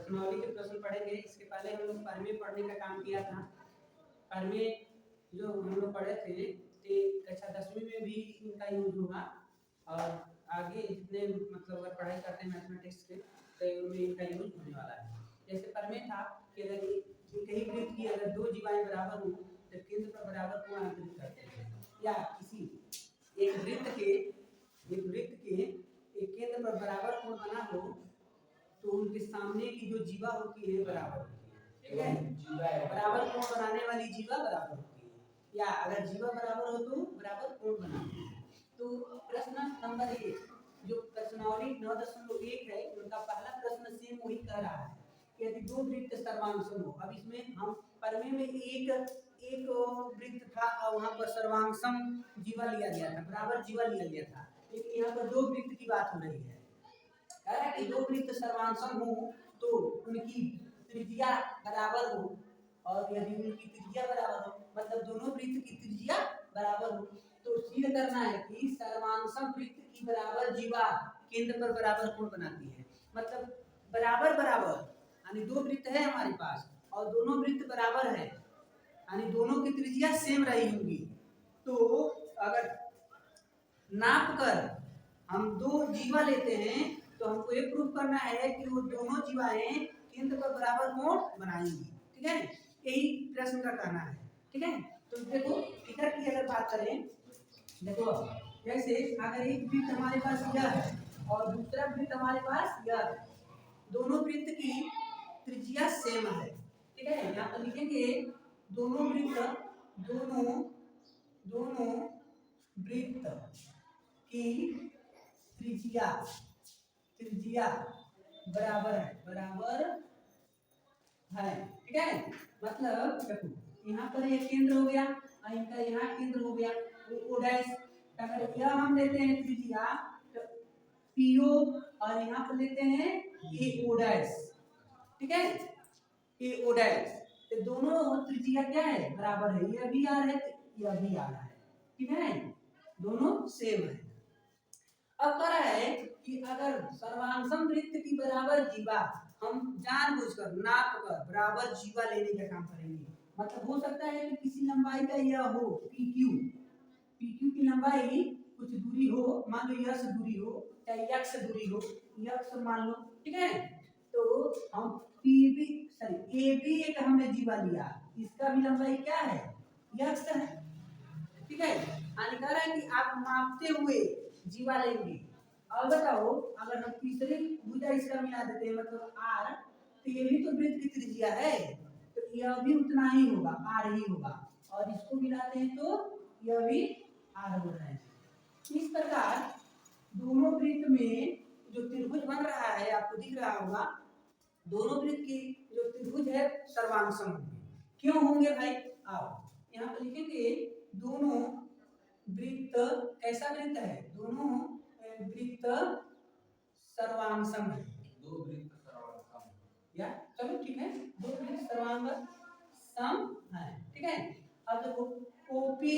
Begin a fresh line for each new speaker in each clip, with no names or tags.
प्रश्नावली के प्रश्न पढ़ेंगे। इसके पहले हम लोग परमेय पढ़ने का काम किया था। परमेय जो हम लोग पढ़े थे कि कक्षा 10वीं में भी इनका यूज होगा और आगे जितने मतलब अगर पढ़ाई करते हैं मैथमेटिक्स के तो उनमें इनका यूज होने वाला है। जैसे परमेय था कि अगर कहीं वृत्त की अगर दो जीवाएं बराबर हो तो केंद्र पर बराबर कोण अंतरित करते हैं, या किसी एक वृत्त के एक केंद्र पर बराबर कोण बना हो तो उनके सामने की जो जीवा होती है बराबर होती है, ठीक है। बराबर कोण बनाने वाली जीवा बराबर होती है, या अगर जीवा बराबर हो तो बराबर कोण बनाती है। तो प्रश्न नंबर 1 जो प्रश्नावली 9.1 है उनका पहला प्रश्न सेम वही कह रहा है कि यदि दो वृत्त सर्वांगसम हो। अब इसमें हम परमेय में एक वृत्त था और वहां पर सर्वांगसम जीवा लिया गया था, बराबर जीवा लिया गया था, लेकिन यहाँ पर दो वृत्त की बात हो रही है। कह रहा है कि दो वृत्त सर्वांगसम हो तो उनकी त्रिज्या बराबर हो, और यदि उनकी त्रिज्या बराबर हो मतलब दोनों वृत्त की त्रिज्या बराबर हो तो सिद्ध करना है कि सर्वांगसम वृत्त की बराबर जीवा केंद्र पर बराबर कोण बनाती है। मतलब बराबर बराबर यानी दो वृत्त है हमारे पास और दोनों वृत्त बराबर है यानी दोनों की त्रिज्या सेम रही होगी, तो अगर नाप कर हम दो जीवा लेते हैं तो हमको ये प्रूफ करना है कि वो दोनों जीवाएं केंद्र पर बराबर कोण बनाएंगी, ठीक है। यही प्रश्न का कहना है, ठीक है। तो देखो फिगर की अगर बात करें, देखो जैसे अगर एक वृत्त हमारे पास यह है और दूसरा वृत्त हमारे पास यह है, दोनों वृत्त की त्रिज्या सेम है, ठीक है। यहाँ पर लिखेंगे दोनों वृत्त की त्रिज्या बराबर है, ठीक है। मतलब देखो यहाँ पर एक केंद्र हो गया और इनका यहाँ केंद्र हो गया ओ डैश। अगर यह हम लेते हैं त्रिज्या तो पीओ और यहाँ पर लेते हैं ए ओ डैश, ठीक है, ए ओ डैश। तो दोनों त्रिज्या क्या है बराबर है, यह भी आर है यह भी आर है, ठीक है, दोनों सेम है। अब कह रहा है कि अगर सर्वांगसम वृत्त की बराबर जीवा हम जानबूझकर नाप कर बराबर जीवा लेने का काम करेंगे। मतलब हो सकता है कि किसी लंबाई का यह हो PQ की लंबाई कुछ दूरी हो, मान लो यह से दूरी हो चाहे x से दूरी हो, x मान लो, ठीक है। तो हम AB एक हमने जीवा लिया, इसका भी लंबाई क्या है x है, ठीक है। यानी कह रहा है कि आप मापते हुए जीवा लेंगे। और बताओ अगर हम तीसरी भुजा इसका मिला देते हैं मतलब r, तो ये भी तो वृत्त की त्रिज्या है तो यह भी उतना ही होगा r ही होगा, और इसको मिलाते हैं तो यह भी r हो रहा है। इस प्रकार दोनों वृत्त में जो त्रिभुज बन रहा है आपको दिख रहा होगा, दोनों वृत्त की जो त्रिभुज है सर्वांगसम होंगे। क्यों होंगे भाई, आओ यहाँ पर लिखेंगे दोनों वृत्त कैसा वृत्त है, दोनों वृत्त सर्वांगसम है, दो वृत्त सर्वांगसम, या चलो ठीक है दो वृत्त सर्वांगसम है, ठीक है। अब देखो ओपी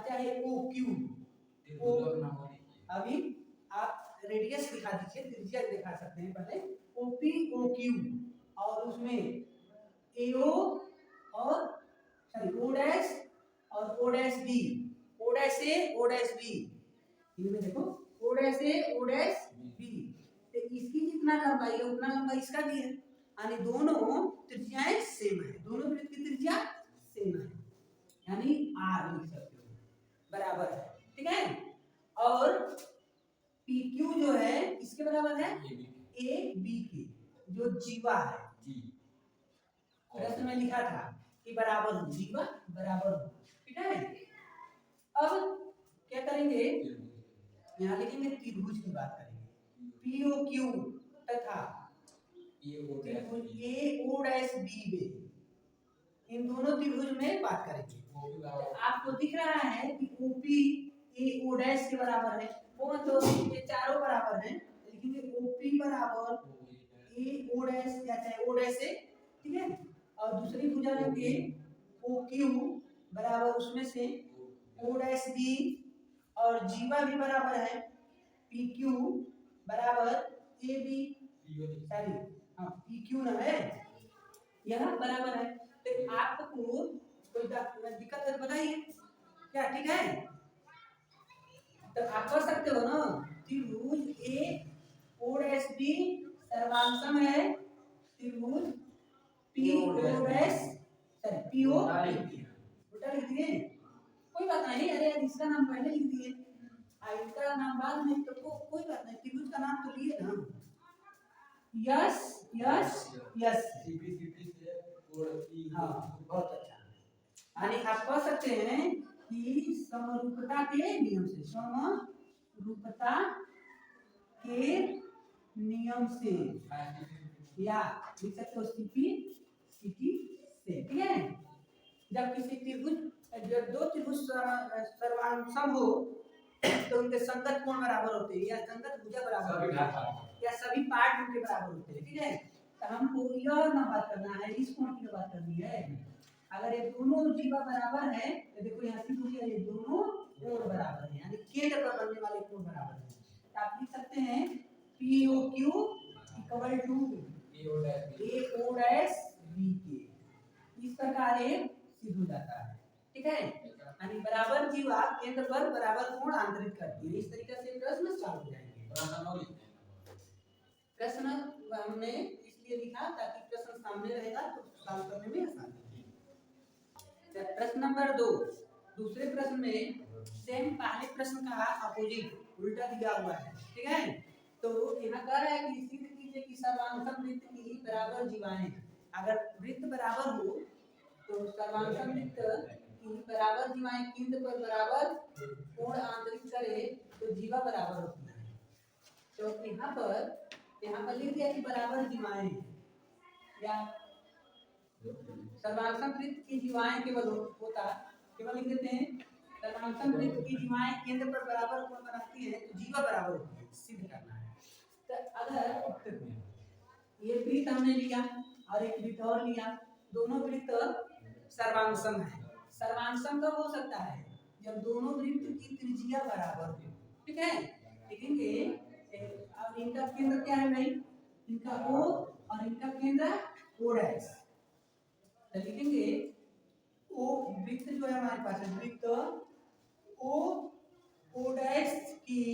चाहे OQ, अभी आप रेडियस दिखा दीजिए, त्रिज्या दिखा सकते हैं पहले OQ और उसमें AO और O डैश और O dash B, O dash A O dash B, इनमें देखो O dash A O dash B, तो इसकी जितना लंबाई है उतना लंबाई इसका भी है, यानी दोनों त्रिज्याएं सेम है, दोनों वृत्त की त्रिज्या सेम है, यानी R लिख सकते हो बराबर है, ठीक है। और PQ जो है इसके बराबर है AB के, जो जीवा है, प्रश्न में लिखा था कि बराबर हो, जीवा बराबर हो, ठीक है। अब क्या करेंगे, यहाँ लिखेंगे त्रिभुज की बात करेंगे, POQ तथा त्रिभुज AO डैश B में, इन दोनों त्रिभुज में बात करेंगे। आपको दिख रहा है कि OP AO डैश के बराबर है, वो तो ये चारों बराबर हैं, लिखेंगे OP बराबर AO डैश या चाहे O डैश से, ठीक है। और दूसरी भुजा लेंगे OQ बराबर उसमें से O डैश B, और जीवा भी बराबर है PQ बराबर AB, सॉरी, हाँ पी क्यू ना है, यह बराबर है। तो आपको कोई दिक्कत है तो बताइए क्या, ठीक है? तो आप कर सकते हो ना, त्रिभुज ए ओ डैश बी सर्वांगसम है त्रिभुज P O dash, sorry P O उल्टा लिख दिए, कोई बात नहीं, अरे यार इसका नाम पहले लिख दिए, इसका नाम बाद में, तो कोई बात नहीं, त्रिभुज का नाम तो लिए ना, यस यस यस, हाँ बहुत अच्छा। यानी आप कह सकते हैं कि समरूपता के नियम से, समरूपता के नियम से, या लिख सकते हो सीपी सीटी से, ठीक है? जब किसी त्रिभुज, जब दो त्रिभुज सर्वांगसम हो तो उनके संगत कोण बराबर होते हैं, या संगत भुजा बराबर होते हैं, या सभी पार्ट उनके बराबर होते हैं, ठीक है? तो हमको यह ना बात करना है, इस कोण की बात करनी है। अगर ये दोनों जीवा बराबर है तो देखो यहाँ से पूछिए, ये दोनों कोण बराबर है, यानी केंद्र पर बनने वाले कोण बराबर है। तो आप लिख सकते हैं P O Q equal to A O dash B के, इस प्रकार ये सिद्ध हो जाता है, ठीक है? यानी बराबर जीवा केंद्र पर बराबर कोण आंतरिक करती है। इस तरीके से प्रश्न सॉल्व हो जाएंगे। प्रश्न हमने इसलिए लिखा ताकि प्रश्न सामने रहेगा तो सॉल्व करने में आसानी होगी। प्रश्न नंबर 2, दूसरे प्रश्न में सेम पहले प्रश्न का अपोजिट उल्टा दिया हुआ है, ठीक है? तो यहाँ कह रहा है कि सिद्ध कीजिए कि सर्वांगसम वृत्त की बराबर जीवाएं, अगर वृत्त बराबर हो तो सर्वांगसम वृत्त की बराबर जीवाएं केंद्र पर बराबर कोण आंतरिक करे तो जीवा बराबर होती है। तो यहाँ पर लिख दिया कि बराबर जीवाएं, या सर्वांगसम वृत्त की जीवाएं केवल होता, केवल लिख देते हैं सर्वांगसम वृत्त की जीवाएं केंद्र पर बराबर कोण बनाती है तो जीवा बराबर होती है, सिद्ध करना है। तो अगर ये वृत्त हमने लिया और एक वृत्त और लिया, दोनों वृत्त सर्वांगसम है। सर्वांगसम कब हो सकता है? जब दोनों वृत्त की त्रिज्या बराबर हो, ठीक है? लिखेंगे अब इनका केंद्र क्या है भाई, इनका O और इनका केंद्र O डैश, तो लिखेंगे O वृत्त जो है हमारे पास है, वृत्त O डैश की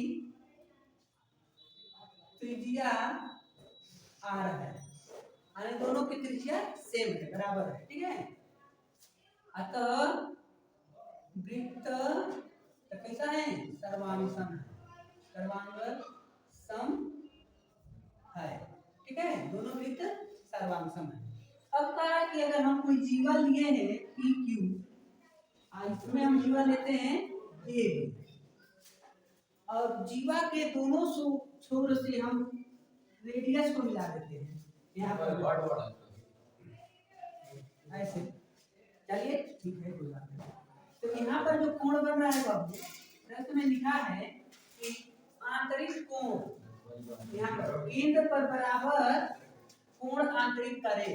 त्रिज्या R है, यानी दोनों की त्रिज्या सेम है, बराबर है, ठीक है? अतः वृत्त तो कैसा है? सर्वांगसम, सर्वांगसम है, ठीक है? दोनों वृत्त सर्वांगसम है। अब कहा कि अगर हम कोई जीवा लिए हैं पी क्यू, इसमें हम जीवा लेते हैं ए, और जीवा के दोनों छोर से हम रेडियस को मिला देते हैं यहाँ पर ऐसे, चलिए ठीक है, कोई बात नहीं। तो यहाँ पर जो कोण बन रहा है बाबू, प्रश्न में लिखा है कि आंतरिक कोण यहाँ पर केंद्र पर बराबर कोण आंतरिक करे,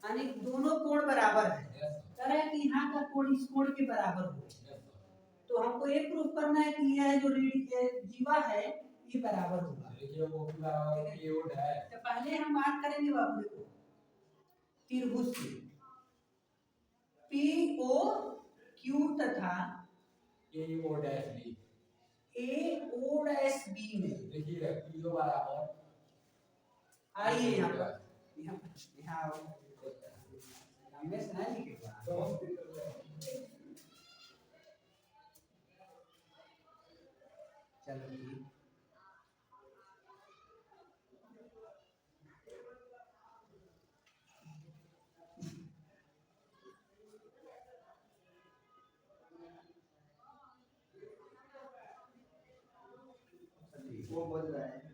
यानी दोनों कोण बराबर है, कह रहा है कि यहाँ का कोण इस कोण के बराबर हो। तो हमको ये प्रूफ करना है कि यह जो जीवा है ये बराबर होगा। तो पहले हम बात करेंगे बाबू, देखो त्रिभुज से पी ओ क्यू तथा ए ओ डैश बी में, देखिए पी ओ बराबर, आइए यहाँ हमें सुना लिखेगा, चलो ठीक, वो बोल रहा है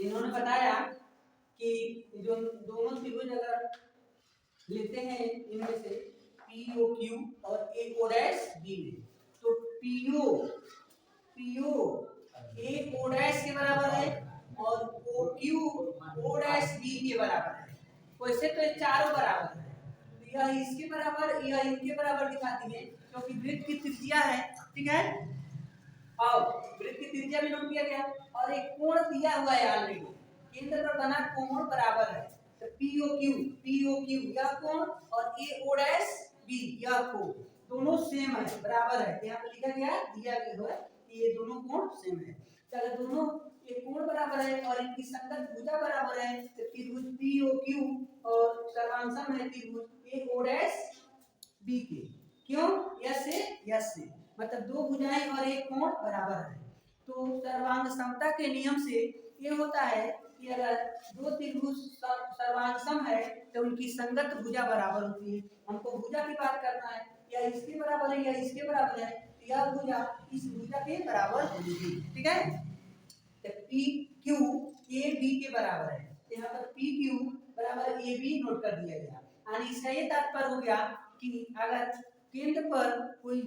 इन्होंने बताया कि जो दोनों त्रिभुज अगर लेते हैं इनमें से पीओ क्यू और ए ओ डैश बी में, तो पीओ ए ओ डैश के बराबर है और O Q O dash B के बराबर है। वैसे तो ये चारों बराबर है, तो यह इसके बराबर यह इनके बराबर दिखाती है क्योंकि वृत्त की त्रिज्या है, ठीक है। और वृत्त की त्रिज्या भी नोट किया गया और एक कोण दिया हुआ है ऑलरेडी, केंद्र पर बना कोण बराबर है, तो पीओ क्यू यह कोण और ए ओ डैश बी यह कोण दोनों सेम है, बराबर है। यहाँ पे लिखा गया दिया गया है कि ये दोनों कोण सेम है। चलो दोनों ये कोण बराबर है और इनकी संगत भुजा बराबर है, तो त्रिभुज पीओ क्यू और सर्वांगसम है त्रिभुज ए ओ डैश बी के। क्यों? यस से मतलब दो भुजाएं और एक कोण बराबर है। तो सर्वांग समता के नियम से ये होता है कि अगर दो त्रिभुज सर्वांग सम है तो उनकी संगत भुजा बराबर होती है। हमको भुजा की बात करना है, या इसके बराबर है या इसके बराबर है, तो यह भुजा इस भुजा के बराबर होगी, ठीक है। तो पी क्यू ए बी के बराबर है, तो यहाँ पर पी क्यू बराबर ए बी नोट कर दिया गया। यानी इसका ये तात्पर्य हो गया कि अगर केंद्र पर कोई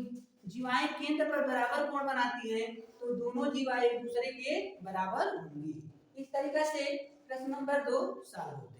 जीवाएं केंद्र पर बराबर कोण बनाती हैं तो दोनों जीवाएं एक दूसरे के बराबर होंगी। इस तरीका से प्रश्न नंबर 2 सॉल्व होते हैं।